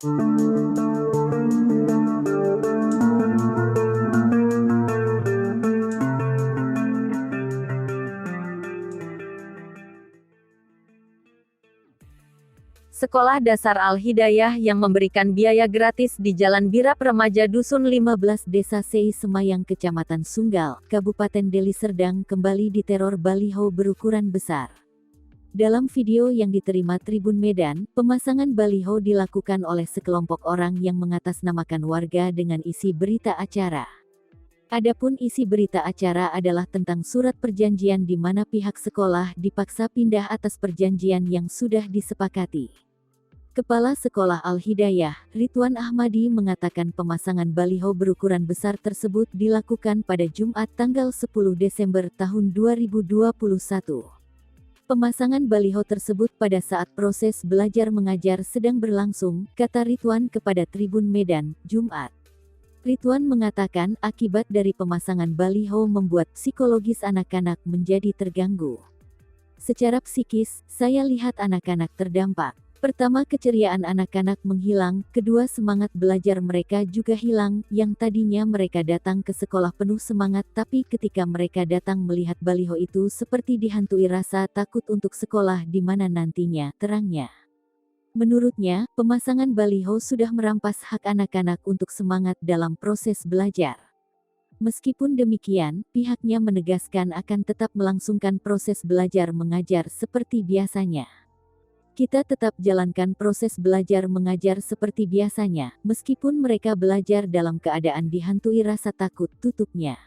Sekolah Dasar Al-Hidayah yang memberikan biaya gratis di Jalan Birap Remaja Dusun 15 Desa Sei Semayang Kecamatan Sunggal, Kabupaten Deli Serdang kembali diteror baliho berukuran besar. Dalam video yang diterima Tribun Medan, pemasangan baliho dilakukan oleh sekelompok orang yang mengatasnamakan warga dengan isi berita acara. Adapun isi berita acara adalah tentang surat perjanjian di mana pihak sekolah dipaksa pindah atas perjanjian yang sudah disepakati. Kepala Sekolah Al-Hidayah, Ridwan Ahmadi mengatakan pemasangan baliho berukuran besar tersebut dilakukan pada Jumat tanggal 10 Desember tahun 2021. Pemasangan baliho tersebut pada saat proses belajar mengajar sedang berlangsung, kata Ridwan kepada Tribun Medan, Jumat. Ridwan mengatakan akibat dari pemasangan baliho membuat psikologis anak-anak menjadi terganggu. Secara psikis, saya lihat anak-anak terdampak. Pertama, keceriaan anak-anak menghilang, kedua, semangat belajar mereka juga hilang, yang tadinya mereka datang ke sekolah penuh semangat tapi ketika mereka datang melihat baliho itu seperti dihantui rasa takut untuk sekolah di mana nantinya, terangnya. Menurutnya, pemasangan baliho sudah merampas hak anak-anak untuk semangat dalam proses belajar. Meskipun demikian, pihaknya menegaskan akan tetap melangsungkan proses belajar mengajar seperti biasanya. Kita tetap jalankan proses belajar mengajar seperti biasanya, meskipun mereka belajar dalam keadaan dihantui rasa takut, tutupnya.